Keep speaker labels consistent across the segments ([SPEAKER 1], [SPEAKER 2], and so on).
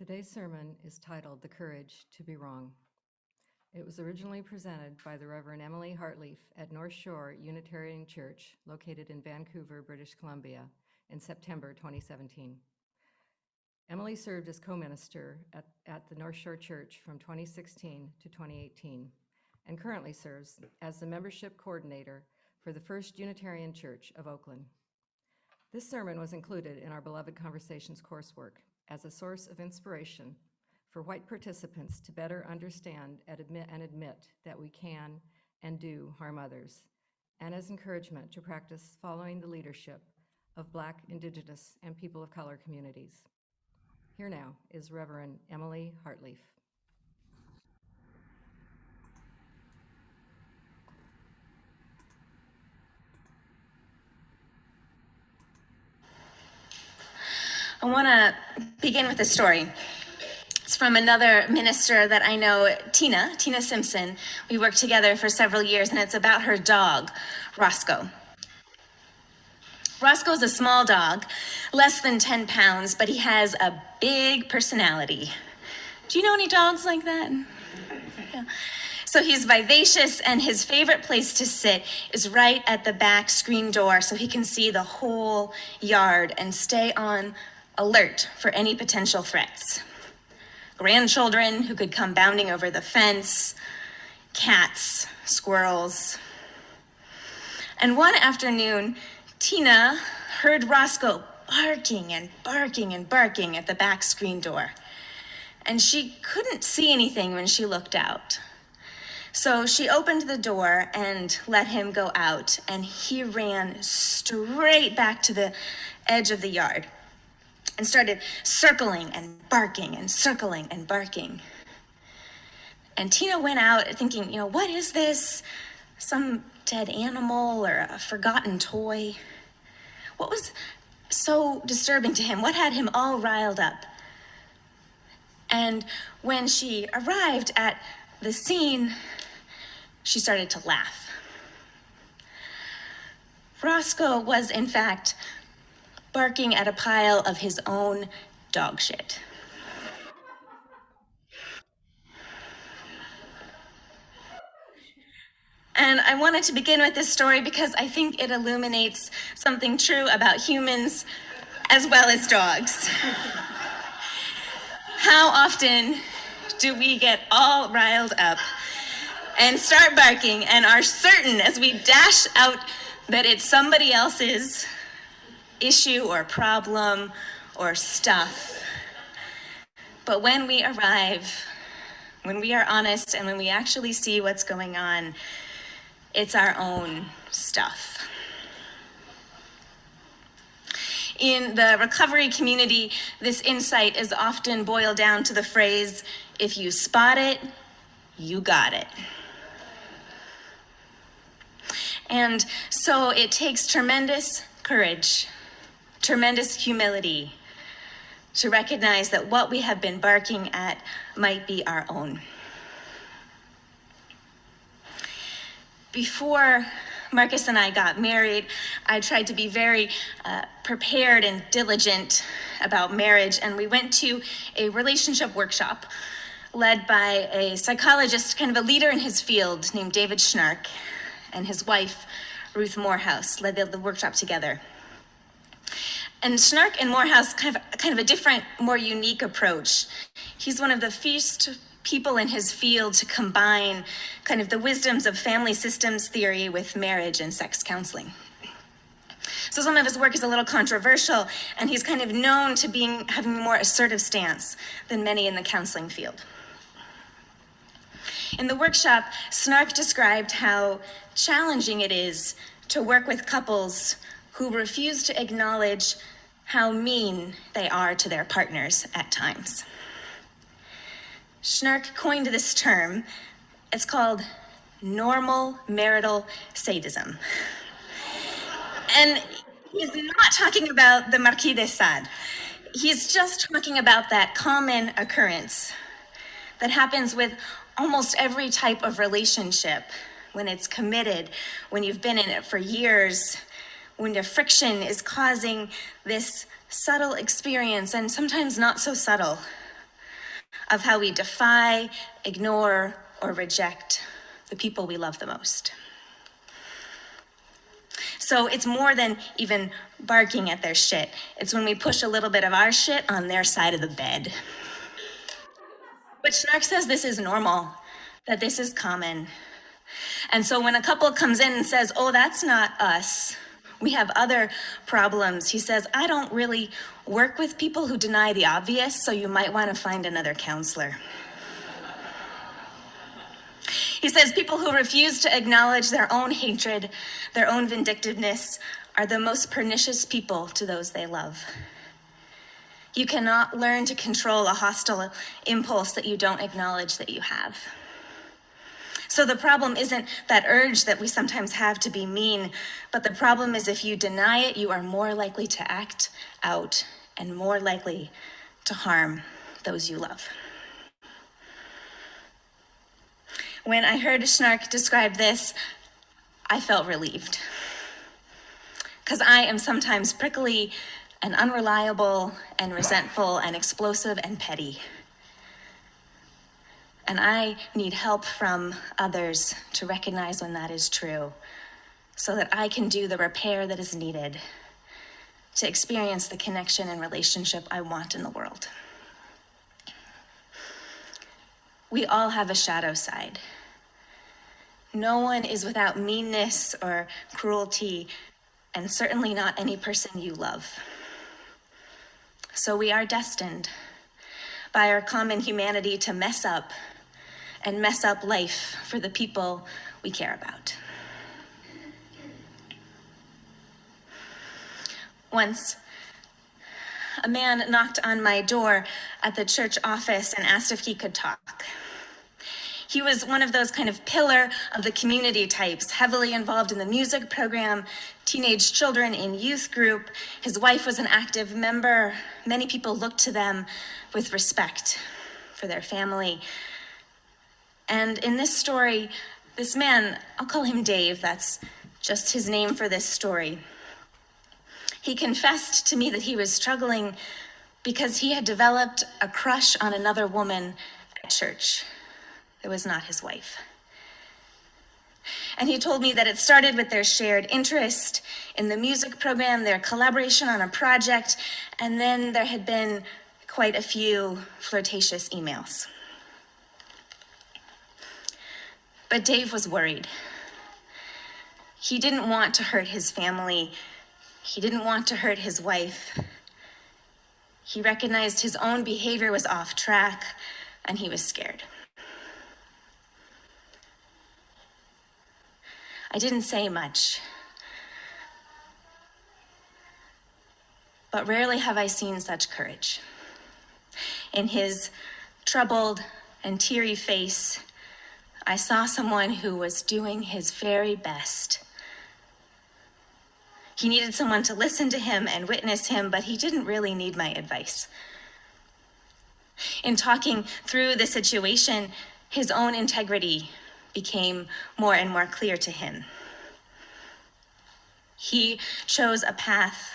[SPEAKER 1] Today's sermon is titled The Courage to Be Wrong. It was originally presented by the Reverend Emily Hartlief at North Shore Unitarian Church, located in Vancouver, British Columbia, in September 2017. Emily served as co-minister at the North Shore Church from 2016 to 2018, and currently serves as the membership coordinator for the First Unitarian Church of Oakland. This sermon was included in our Beloved Conversations coursework as a source of inspiration for white participants to better understand and admit that we can and do harm others, and as encouragement to practice following the leadership of Black, Indigenous, and people of color communities. Here now is Reverend Emily Hartlief.
[SPEAKER 2] I want to begin with a story. It's from another minister that I know, Tina Simpson. We worked together for several years, and it's about her dog, Roscoe. Roscoe's a small dog, less than 10 pounds, but he has a big personality. Do you know any dogs like that? Yeah. So he's vivacious, and his favorite place to sit is right at the back screen door so he can see the whole yard and stay on alert for any potential threats. Grandchildren who could come bounding over the fence, cats, squirrels. And one afternoon, Tina heard Roscoe barking and barking and barking at the back screen door. And she couldn't see anything when she looked out. So she opened the door and let him go out, and he ran straight back to the edge of the yard and started circling and barking and circling and barking. And Tina went out thinking, what is this? Some dead animal or a forgotten toy? What was so disturbing to him? What had him all riled up? And when she arrived at the scene, she started to laugh. Roscoe was, in fact, barking at a pile of his own dog shit. And I wanted to begin with this story because I think it illuminates something true about humans as well as dogs. How often do we get all riled up and start barking and are certain as we dash out that it's somebody else's issue or problem or stuff? But when we arrive, when we are honest and when we actually see what's going on, it's our own stuff. In the recovery community, this insight is often boiled down to the phrase, if you spot it, you got it. And so it takes tremendous courage, tremendous humility to recognize that what we have been barking at might be our own. Before Marcus and I got married, I tried to be very prepared and diligent about marriage, and we went to a relationship workshop led by a psychologist, kind of a leader in his field, named David Schnark, and his wife, Ruth Morehouse, led the workshop together. And Schnark and Morehouse kind of a different, more unique approach. He's one of the first people in his field to combine kind of the wisdoms of family systems theory with marriage and sex counseling. So some of his work is a little controversial, and he's kind of known to having a more assertive stance than many in the counseling field. In the workshop, Schnark described how challenging it is to work with couples who refuse to acknowledge how mean they are to their partners at times. Schnark coined this term. It's called normal marital sadism. And he's not talking about the Marquis de Sade. He's just talking about that common occurrence that happens with almost every type of relationship, when it's committed, when you've been in it for years, when the friction is causing this subtle experience, and sometimes not so subtle, of how we defy, ignore, or reject the people we love the most. So it's more than even barking at their shit. It's when we push a little bit of our shit on their side of the bed. But Snark says this is normal, that this is common. And so when a couple comes in and says, oh, that's not us, we have other problems, he says, I don't really work with people who deny the obvious, so you might want to find another counselor. He says people who refuse to acknowledge their own hatred, their own vindictiveness, are the most pernicious people to those they love. You cannot learn to control a hostile impulse that you don't acknowledge that you have. So the problem isn't that urge that we sometimes have to be mean, but the problem is if you deny it, you are more likely to act out and more likely to harm those you love. When I heard Snark describe this, I felt relieved. Because I am sometimes prickly and unreliable and resentful and explosive and petty. And I need help from others to recognize when that is true, so that I can do the repair that is needed to experience the connection and relationship I want in the world. We all have a shadow side. No one is without meanness or cruelty, and certainly not any person you love. So we are destined by our common humanity to mess up and mess up life for the people we care about. Once, a man knocked on my door at the church office and asked if he could talk. He was one of those kind of pillar of the community types, heavily involved in the music program, teenage children in youth group. His wife was an active member. Many people looked to them with respect for their family. And in this story, this man, I'll call him Dave, that's just his name for this story. He confessed to me that he was struggling because he had developed a crush on another woman at church. It was not his wife. And he told me that it started with their shared interest in the music program, their collaboration on a project, and then there had been quite a few flirtatious emails. But Dave was worried. He didn't want to hurt his family. He didn't want to hurt his wife. He recognized his own behavior was off track, and he was scared. I didn't say much, but rarely have I seen such courage. In his troubled and teary face, I saw someone who was doing his very best. He needed someone to listen to him and witness him, but he didn't really need my advice. In talking through the situation, his own integrity became more and more clear to him. He chose a path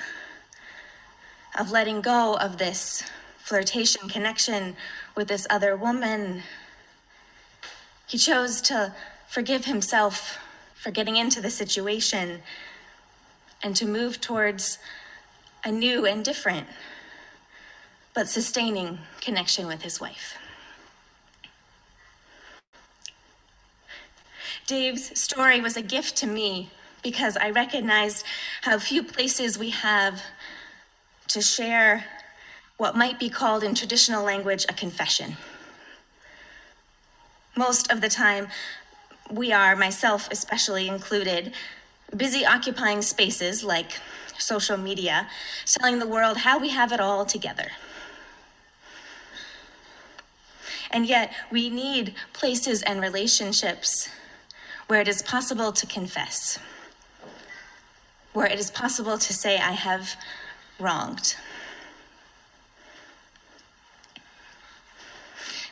[SPEAKER 2] of letting go of this flirtation connection with this other woman. He chose to forgive himself for getting into the situation and to move towards a new and different, but sustaining connection with his wife. Dave's story was a gift to me because I recognized how few places we have to share what might be called in traditional language a confession. Most of the time, we are, myself especially included, busy occupying spaces like social media, telling the world how we have it all together. And yet, we need places and relationships where it is possible to confess, where it is possible to say, I have wronged.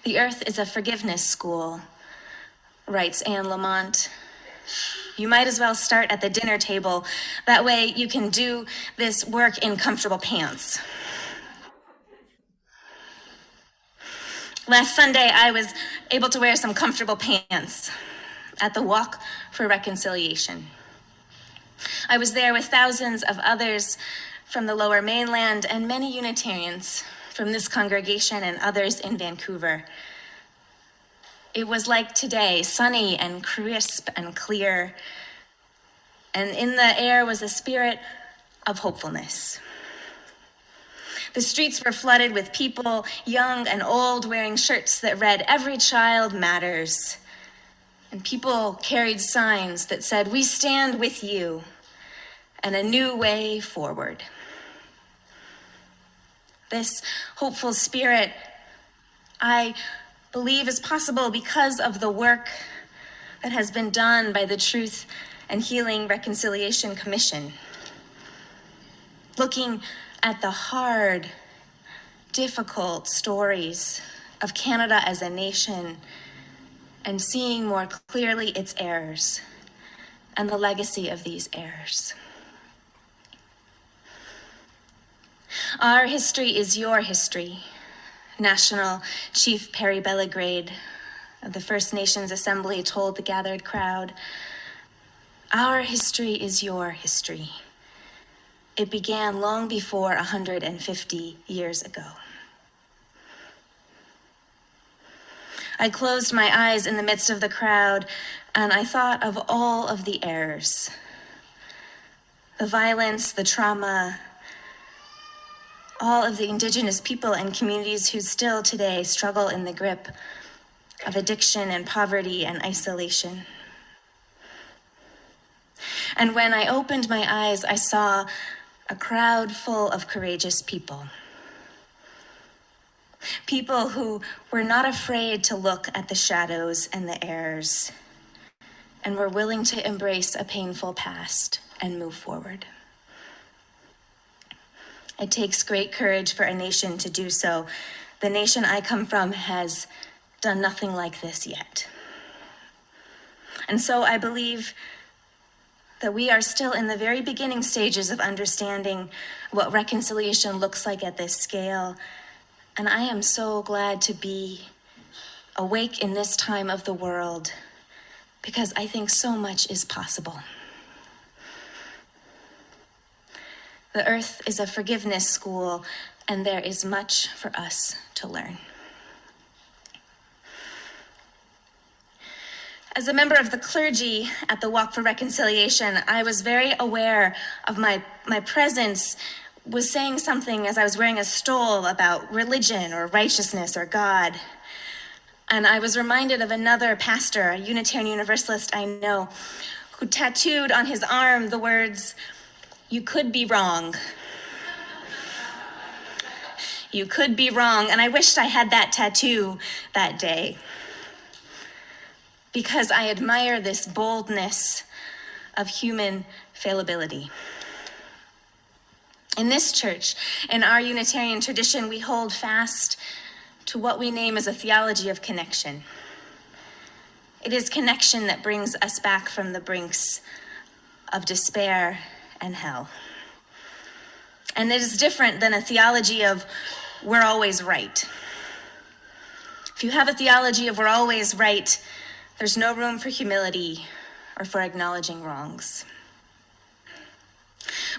[SPEAKER 2] The earth is a forgiveness school, writes Anne Lamont. You might as well start at the dinner table. That way you can do this work in comfortable pants. Last Sunday, I was able to wear some comfortable pants at the Walk for Reconciliation. I was there with thousands of others from the Lower Mainland and many Unitarians from this congregation and others in Vancouver. It was like today, sunny and crisp and clear, and in the air was a spirit of hopefulness. The streets were flooded with people, young and old, wearing shirts that read, "Every child matters." And people carried signs that said, "We stand with you," and a new way forward. This hopeful spirit, I believe, is possible because of the work that has been done by the Truth and Healing Reconciliation Commission, looking at the hard, difficult stories of Canada as a nation and seeing more clearly its errors and the legacy of these errors. Our history is your history, National Chief Perry Bellegrade of the First Nations Assembly told the gathered crowd. Our history is your history. It began long before 150 years ago. I closed my eyes in the midst of the crowd, and I thought of all of the errors, the violence, the trauma, all of the Indigenous people and communities who still today struggle in the grip of addiction and poverty and isolation. And when I opened my eyes, I saw a crowd full of courageous people. People who were not afraid to look at the shadows and the errors and were willing to embrace a painful past and move forward. It takes great courage for a nation to do so. The nation I come from has done nothing like this yet. And so I believe that we are still in the very beginning stages of understanding what reconciliation looks like at this scale. And I am so glad to be awake in this time of the world because I think so much is possible. The earth is a forgiveness school, and there is much for us to learn. As a member of the clergy at the Walk for Reconciliation, I was very aware of my presence was saying something as I was wearing a stole about religion or righteousness or God. And I was reminded of another pastor, a Unitarian Universalist I know, who tattooed on his arm the words, "You could be wrong." You could be wrong. And I wished I had that tattoo that day, because I admire this boldness of human fallibility. In this church, in our Unitarian tradition, we hold fast to what we name as a theology of connection. It is connection that brings us back from the brinks of despair and hell. And it is different than a theology of we're always right. If you have a theology of we're always right, there's no room for humility or for acknowledging wrongs.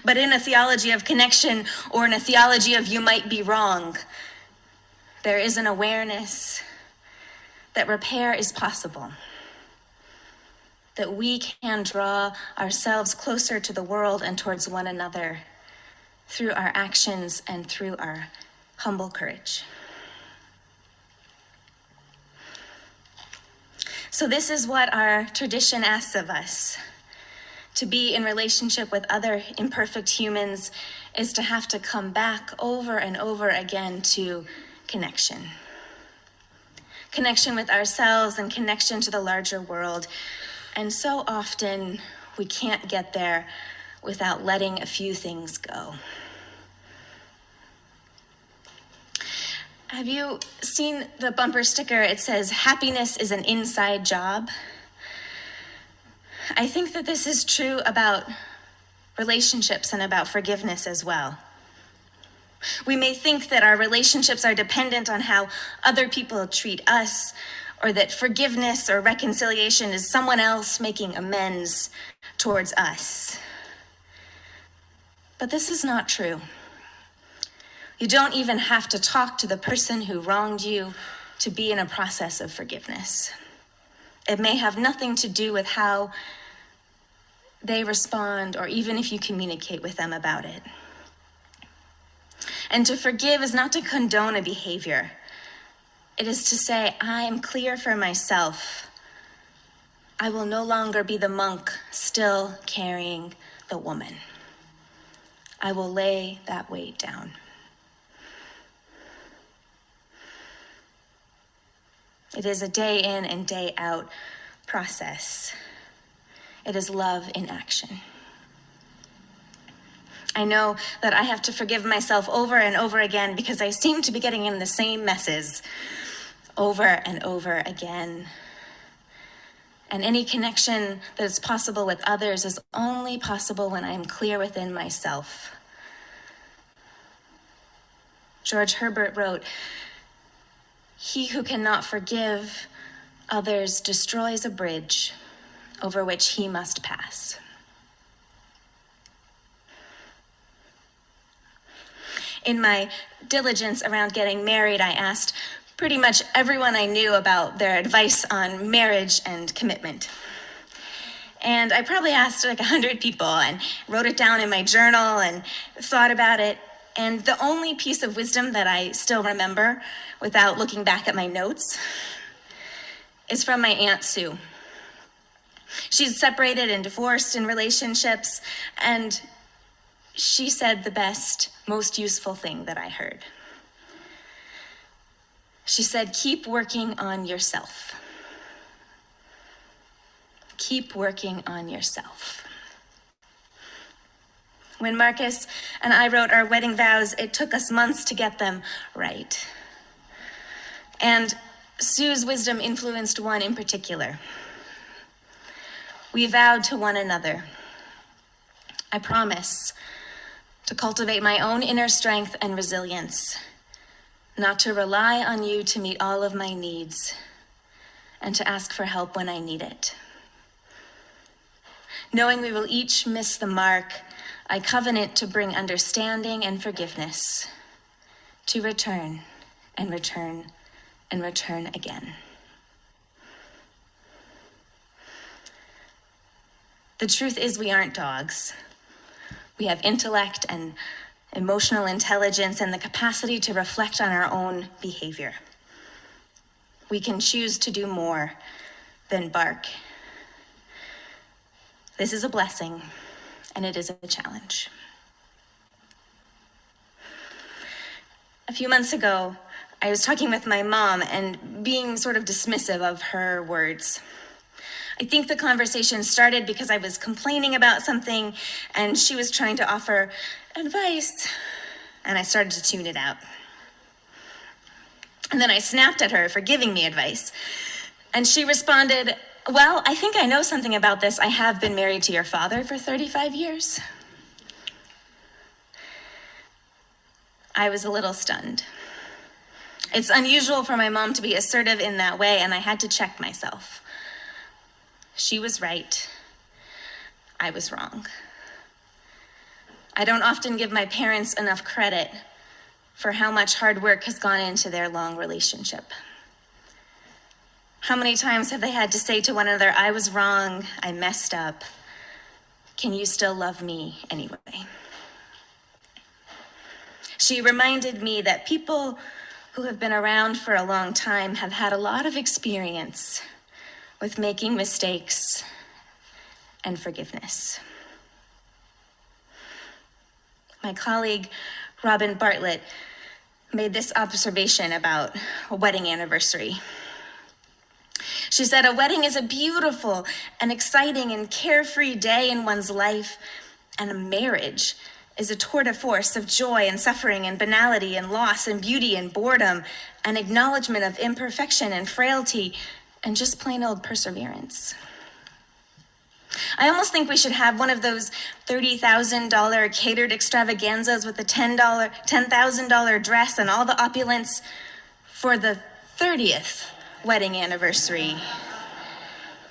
[SPEAKER 2] But in a theology of connection or in a theology of you might be wrong, there is an awareness that repair is possible, that we can draw ourselves closer to the world and towards one another through our actions and through our humble courage. So this is what our tradition asks of us. To be in relationship with other imperfect humans is to have to come back over and over again to connection. Connection with ourselves and connection to the larger world. And so often we can't get there without letting a few things go. Have you seen the bumper sticker? It says, "Happiness is an inside job." I think that this is true about relationships and about forgiveness as well. We may think that our relationships are dependent on how other people treat us, or that forgiveness or reconciliation is someone else making amends towards us. But this is not true. You don't even have to talk to the person who wronged you to be in a process of forgiveness. It may have nothing to do with how they respond, or even if you communicate with them about it. And to forgive is not to condone a behavior. It is to say, I am clear for myself. I will no longer be the monk still carrying the woman. I will lay that weight down. It is a day in and day out process. It is love in action. I know that I have to forgive myself over and over again because I seem to be getting in the same messes over and over again. And any connection that is possible with others is only possible when I am clear within myself. George Herbert wrote, "He who cannot forgive others destroys a bridge over which he must pass." In my diligence around getting married, I asked pretty much everyone I knew about their advice on marriage and commitment. And I probably asked like 100 people and wrote it down in my journal and thought about it. And the only piece of wisdom that I still remember without looking back at my notes is from my Aunt Sue. She's separated and divorced in relationships, and she said the best, most useful thing that I heard. She said, keep working on yourself. Keep working on yourself. When Marcus and I wrote our wedding vows, it took us months to get them right. And Sue's wisdom influenced one in particular. We vowed to one another, I promise to cultivate my own inner strength and resilience, not to rely on you to meet all of my needs, and to ask for help when I need it. Knowing we will each miss the mark, I covenant to bring understanding and forgiveness, to return and return and return again. The truth is we aren't dogs. We have intellect and emotional intelligence and the capacity to reflect on our own behavior. We can choose to do more than bark. This is a blessing, and it is a challenge. A few months ago, I was talking with my mom and being sort of dismissive of her words. I think the conversation started because I was complaining about something and she was trying to offer advice, and I started to tune it out. And then I snapped at her for giving me advice, and she responded, "Well, I think I know something about this. I have been married to your father for 35 years. I was a little stunned. It's unusual for my mom to be assertive in that way, and I had to check myself. She was right. I was wrong. I don't often give my parents enough credit for how much hard work has gone into their long relationship. How many times have they had to say to one another, I was wrong, I messed up. Can you still love me anyway?" She reminded me that people who have been around for a long time have had a lot of experience with making mistakes and forgiveness. My colleague, Robin Bartlett, made this observation about a wedding anniversary. She said, "A wedding is a beautiful and exciting and carefree day in one's life, and a marriage is a tour de force of joy and suffering and banality and loss and beauty and boredom and acknowledgement of imperfection and frailty and just plain old perseverance. I almost think we should have one of those $30,000 catered extravaganzas with the $10,000 dress and all the opulence for the 30th wedding anniversary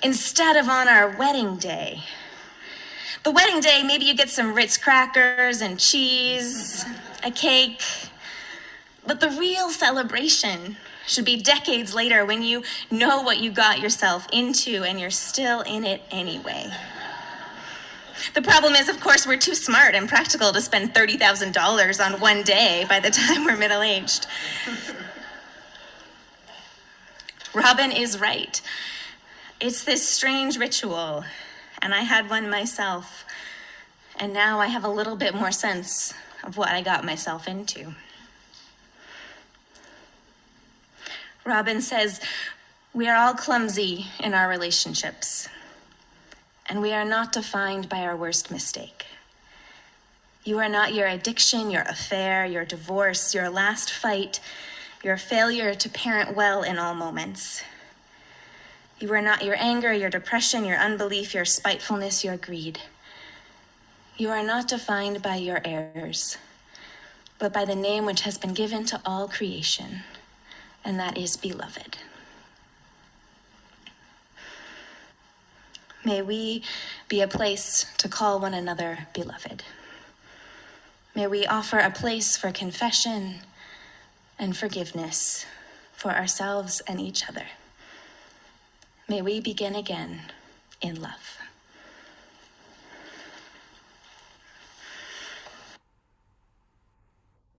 [SPEAKER 2] instead of on our wedding day. The wedding day, maybe you get some Ritz crackers and cheese, a cake, but the real celebration should be decades later when you know what you got yourself into and you're still in it anyway. The problem is, of course, we're too smart and practical to spend $30,000 on one day by the time we're middle-aged. Robin is right. It's this strange ritual, and I had one myself, and now I have a little bit more sense of what I got myself into. Robin says, we are all clumsy in our relationships, and we are not defined by our worst mistake. You are not your addiction, your affair, your divorce, your last fight, your failure to parent well in all moments. You are not your anger, your depression, your unbelief, your spitefulness, your greed. You are not defined by your errors, but by the name which has been given to all creation, and that is beloved. May we be a place to call one another beloved. May we offer a place for confession and forgiveness for ourselves and each other. May we begin again in love.